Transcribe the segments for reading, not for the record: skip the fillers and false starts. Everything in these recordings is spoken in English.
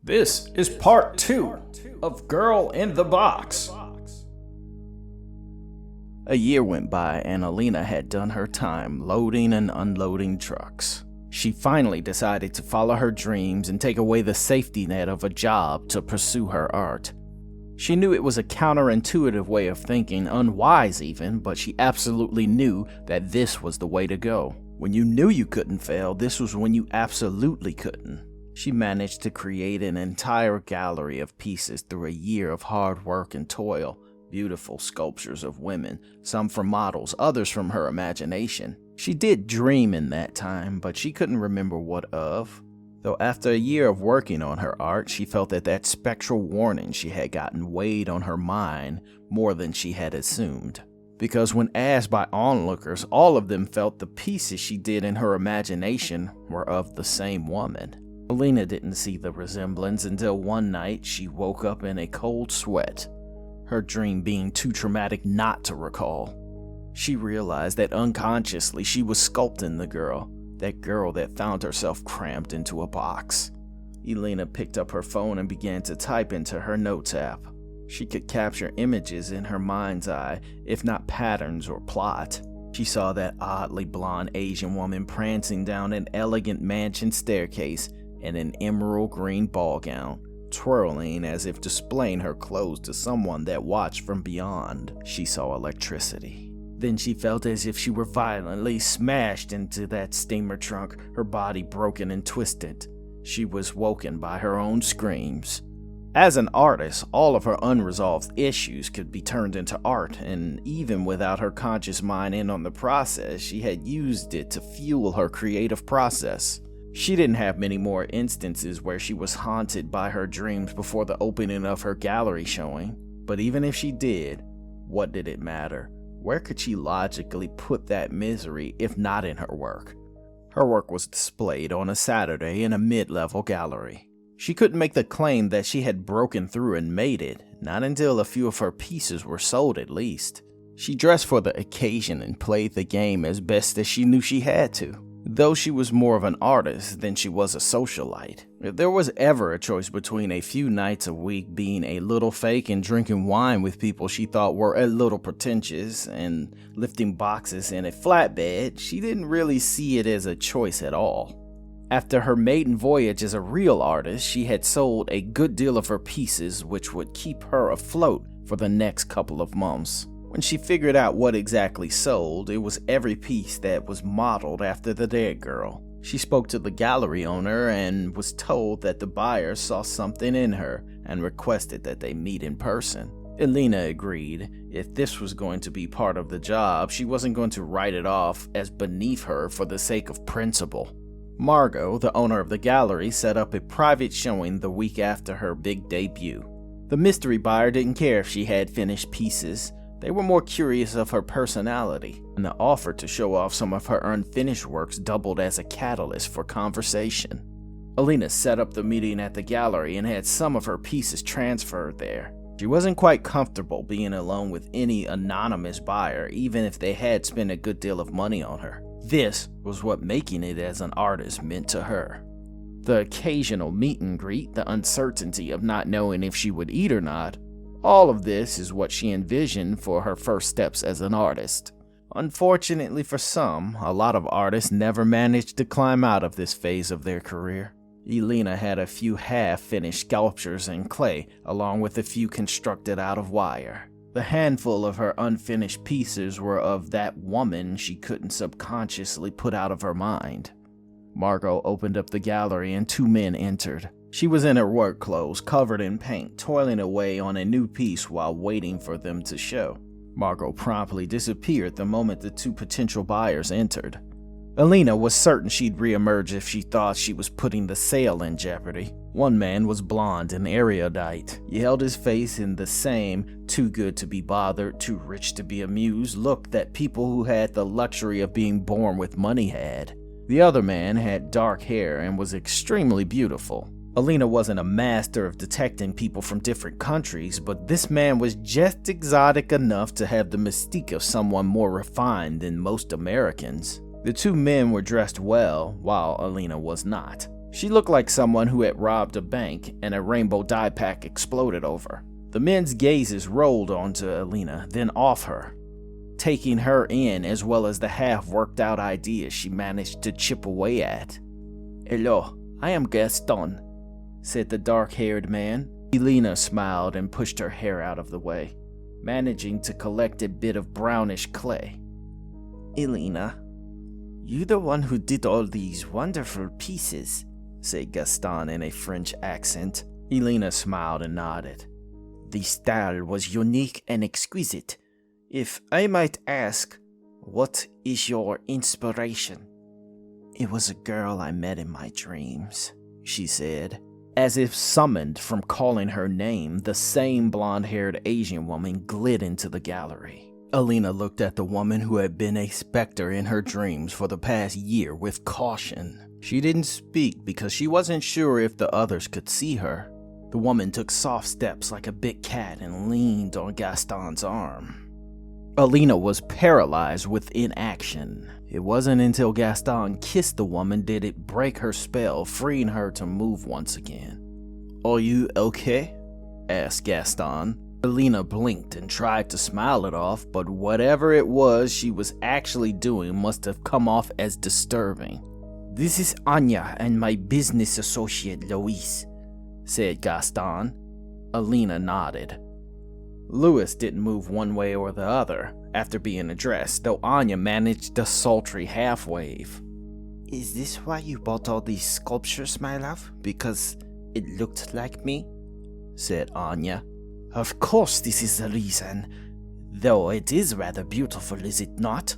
This is part 2 of Girl in the Box. A year went by and Alina had done her time loading and unloading trucks. She finally decided to follow her dreams and take away the safety net of a job to pursue her art. She knew it was a counterintuitive way of thinking, unwise even, but she absolutely knew that this was the way to go. When you knew you couldn't fail, this was when you absolutely couldn't. She managed to create an entire gallery of pieces through a year of hard work and toil. Beautiful sculptures of women, some from models, others from her imagination. She did dream in that time, but she couldn't remember what of. Though after a year of working on her art, she felt that spectral warning she had gotten weighed on her mind more than she had assumed. Because when asked by onlookers, all of them felt the pieces she did in her imagination were of the same woman. Alina didn't see the resemblance until one night she woke up in a cold sweat, her dream being too traumatic not to recall. She realized that unconsciously she was sculpting the girl, that girl that found herself cramped into a box. Alina picked up her phone and began to type into her notes app. She could capture images in her mind's eye, if not patterns or plot. She saw that oddly blonde Asian woman prancing down an elegant mansion staircase in an emerald green ball gown, twirling as if displaying her clothes to someone that watched from beyond. She saw electricity. Then she felt as if she were violently smashed into that steamer trunk, her body broken and twisted. She was woken by her own screams. As an artist, all of her unresolved issues could be turned into art, and even without her conscious mind in on the process, she had used it to fuel her creative process. She didn't have many more instances where she was haunted by her dreams before the opening of her gallery showing, but even if she did, what did it matter? Where could she logically put that misery if not in her work? Her work was displayed on a Saturday in a mid-level gallery. She couldn't make the claim that she had broken through and made it, not until a few of her pieces were sold at least. She dressed for the occasion and played the game as best as she knew she had to. Though she was more of an artist than she was a socialite. If there was ever a choice between a few nights a week being a little fake and drinking wine with people she thought were a little pretentious and lifting boxes in a flatbed, she didn't really see it as a choice at all. After her maiden voyage as a real artist, she had sold a good deal of her pieces, which would keep her afloat for the next couple of months. When she figured out what exactly sold, it was every piece that was modeled after the dead girl. She spoke to the gallery owner and was told that the buyers saw something in her and requested that they meet in person. Alina agreed. If this was going to be part of the job, she wasn't going to write it off as beneath her for the sake of principle. Margot, the owner of the gallery, set up a private showing the week after her big debut. The mystery buyer didn't care if she had finished pieces. They were more curious of her personality, and the offer to show off some of her unfinished works doubled as a catalyst for conversation. Alina set up the meeting at the gallery and had some of her pieces transferred there. She wasn't quite comfortable being alone with any anonymous buyer, even if they had spent a good deal of money on her. This was what making it as an artist meant to her. The occasional meet and greet, the uncertainty of not knowing if she would eat or not, all of this is what she envisioned for her first steps as an artist. Unfortunately for some, a lot of artists never managed to climb out of this phase of their career. Alina had a few half-finished sculptures in clay, along with a few constructed out of wire. The handful of her unfinished pieces were of that woman she couldn't subconsciously put out of her mind. Margot opened up the gallery and two men entered. She was in her work clothes, covered in paint, toiling away on a new piece while waiting for them to show. Margot promptly disappeared the moment the two potential buyers entered. Alina was certain she'd reemerge if she thought she was putting the sale in jeopardy. One man was blonde and erudite. He held his face in the same too good to be bothered, too rich to be amused look that people who had the luxury of being born with money had. The other man had dark hair and was extremely beautiful. Alina wasn't a master of detecting people from different countries, but this man was just exotic enough to have the mystique of someone more refined than most Americans. The two men were dressed well, while Alina was not. She looked like someone who had robbed a bank and a rainbow dye pack exploded over. The men's gazes rolled onto Alina, then off her, taking her in as well as the half-worked-out ideas she managed to chip away at. "Hello, I am Gaston," said the dark-haired man. Alina smiled and pushed her hair out of the way, managing to collect a bit of brownish clay. "Alina, you the one who did all these wonderful pieces," said Gaston in a French accent. Alina smiled and nodded. "The style was unique and exquisite. If I might ask, what is your inspiration?" "It was a girl I met in my dreams," she said. As if summoned from calling her name, the same blonde-haired Asian woman glid into the gallery. Alina looked at the woman who had been a specter in her dreams for the past year with caution. She didn't speak because she wasn't sure if the others could see her. The woman took soft steps like a big cat and leaned on Gaston's arm. Alina was paralyzed with inaction. It wasn't until Gaston kissed the woman did it break her spell, freeing her to move once again. "Are you okay?" asked Gaston. Alina blinked and tried to smile it off, but whatever it was she was actually doing must have come off as disturbing. "This is Anya and my business associate Louis," said Gaston. Alina nodded. Louis didn't move one way or the other after being addressed, though Anya managed a sultry half-wave. "Is this why you bought all these sculptures, my love? Because it looked like me?" said Anya. "Of course this is the reason, though it is rather beautiful, is it not?"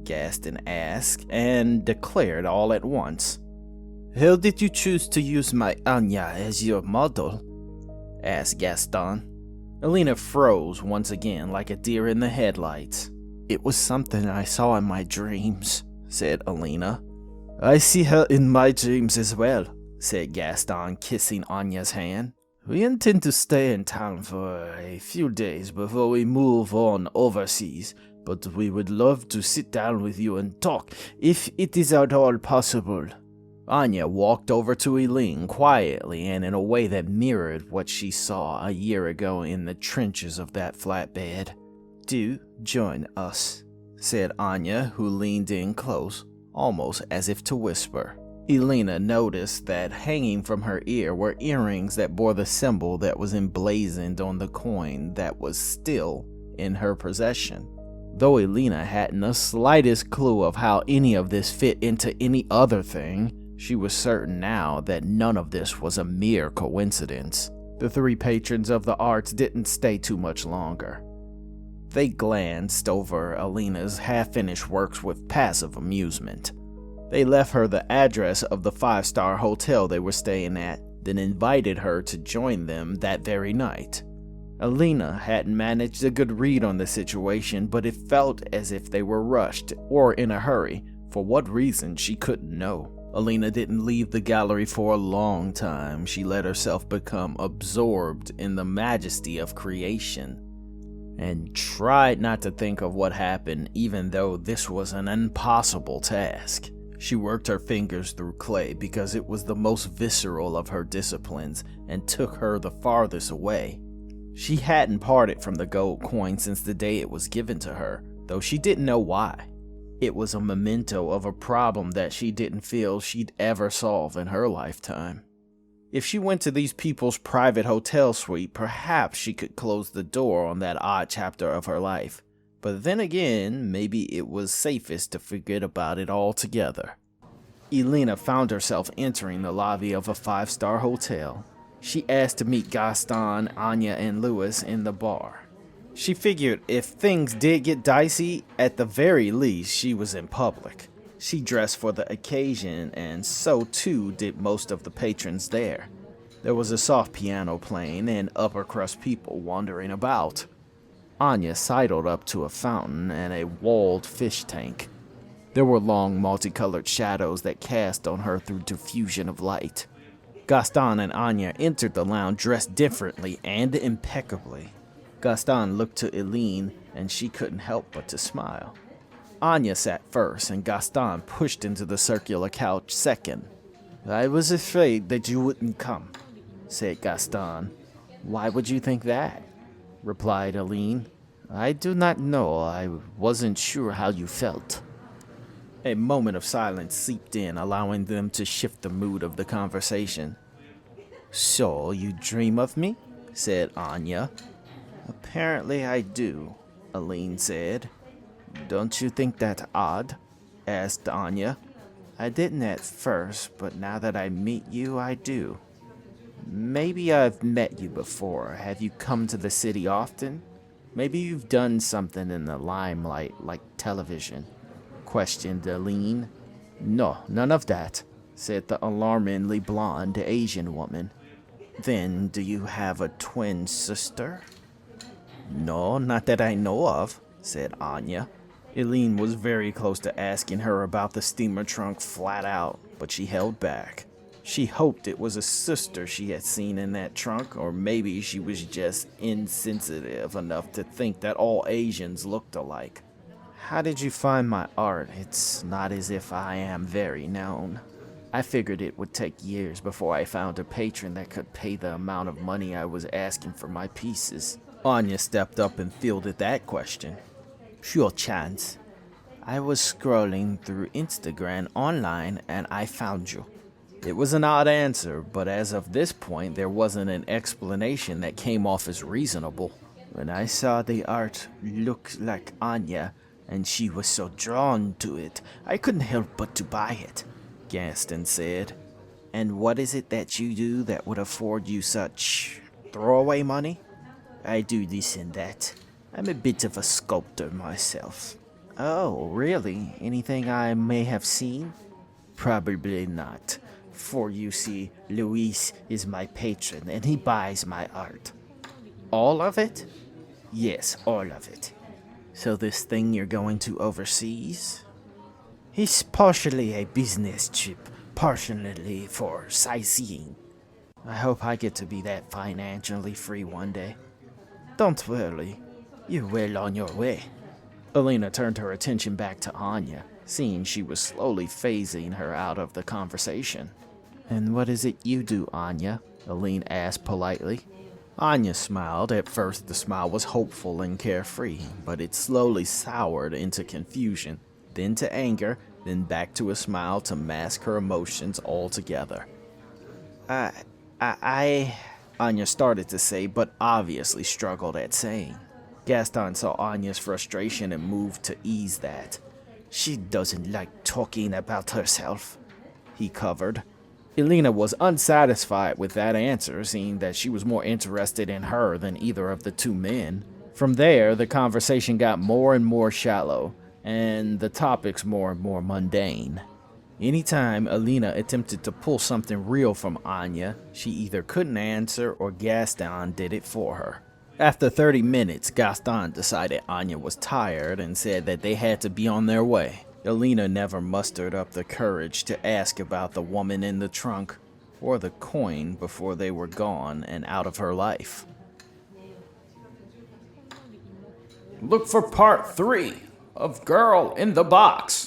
Gaston asked, and declared all at once. "How did you choose to use my Anya as your model?" asked Gaston. Alina froze once again like a deer in the headlights. "It was something I saw in my dreams," said Alina. "I see her in my dreams as well," said Gaston, kissing Anya's hand. "We intend to stay in town for a few days before we move on overseas, but we would love to sit down with you and talk, if it is at all possible." Anya walked over to Eileen quietly and in a way that mirrored what she saw a year ago in the trenches of that flatbed. "Do join us," said Anya, who leaned in close, almost as if to whisper. Elena noticed that hanging from her ear were earrings that bore the symbol that was emblazoned on the coin that was still in her possession. Though Elena hadn't the slightest clue of how any of this fit into any other thing, she was certain now that none of this was a mere coincidence. The three patrons of the arts didn't stay too much longer. They glanced over Elena's half-finished works with passive amusement. They left her the address of the 5-star hotel they were staying at, then invited her to join them that very night. Elena hadn't managed a good read on the situation, but it felt as if they were rushed or in a hurry. For what reason, she couldn't know. Elena didn't leave the gallery for a long time. She let herself become absorbed in the majesty of creation and tried not to think of what happened, even though this was an impossible task. She worked her fingers through clay because it was the most visceral of her disciplines and took her the farthest away. She hadn't parted from the gold coin since the day it was given to her, though she didn't know why. It was a memento of a problem that she didn't feel she'd ever solve in her lifetime. If she went to these people's private hotel suite, perhaps she could close the door on that odd chapter of her life. But then again, maybe it was safest to forget about it altogether. Elena found herself entering the lobby of a 5-star hotel. She asked to meet Gaston, Anya, and Louis in the bar. She figured if things did get dicey, at the very least she was in public. She dressed for the occasion, and so too did most of the patrons there. There was a soft piano playing and upper-crust people wandering about. Anya sidled up to a fountain and a walled fish tank. There were long multicolored shadows that cast on her through diffusion of light. Gaston and Anya entered the lounge dressed differently and impeccably. Gaston looked to Eileen, and she couldn't help but to smile. Anya sat first, and Gaston pushed into the circular couch second. I was afraid that you wouldn't come, said Gaston. Why would you think that? Replied Aline. I do not know. I wasn't sure how you felt. A moment of silence seeped in, allowing them to shift the mood of the conversation. So, you dream of me? Said Anya. Apparently I do, Aline said. Don't you think that odd? Asked Anya. I didn't at first, but now that I meet you, I do. Maybe I've met you before. Have you come to the city often? Maybe you've done something in the limelight, like television, questioned Aline. No, none of that, said the alarmingly blonde Asian woman. Then, do you have a twin sister? No, not that I know of, said Anya. Aline was very close to asking her about the steamer trunk flat out, but she held back. She hoped it was a sister she had seen in that trunk, or maybe she was just insensitive enough to think that all Asians looked alike. How did you find my art? It's not as if I am very known. I figured it would take years before I found a patron that could pay the amount of money I was asking for my pieces. Anya stepped up and fielded that question. Sure chance. I was scrolling through Instagram online and I found you. It was an odd answer, but as of this point, there wasn't an explanation that came off as reasonable. When I saw the art look like Anya, and she was so drawn to it, I couldn't help but to buy it, Gaston said. And what is it that you do that would afford you such throwaway money? I do this and that. I'm a bit of a sculptor myself. Oh, really? Anything I may have seen? Probably not. For you see, Luis is my patron and he buys my art. All of it? Yes, all of it. So this thing you're going to overseas? It's partially a business trip, partially for sightseeing. I hope I get to be that financially free one day. Don't worry, you're well on your way. Elena turned her attention back to Anya, seeing she was slowly phasing her out of the conversation. And what is it you do, Anya? Aline asked politely. Anya smiled. At first, the smile was hopeful and carefree, but it slowly soured into confusion, then to anger, then back to a smile to mask her emotions altogether. Anya started to say, but obviously struggled at saying. Gaston saw Anya's frustration and moved to ease that. She doesn't like talking about herself, he covered. Elena was unsatisfied with that answer, seeing that she was more interested in her than either of the two men. From there, the conversation got more and more shallow, and the topics more and more mundane. Anytime Elena attempted to pull something real from Anya, she either couldn't answer or Gaston did it for her. After 30 minutes, Gaston decided Anya was tired and said that they had to be on their way. Elena never mustered up the courage to ask about the woman in the trunk or the coin before they were gone and out of her life. Look for part 3 of Girl in the Box.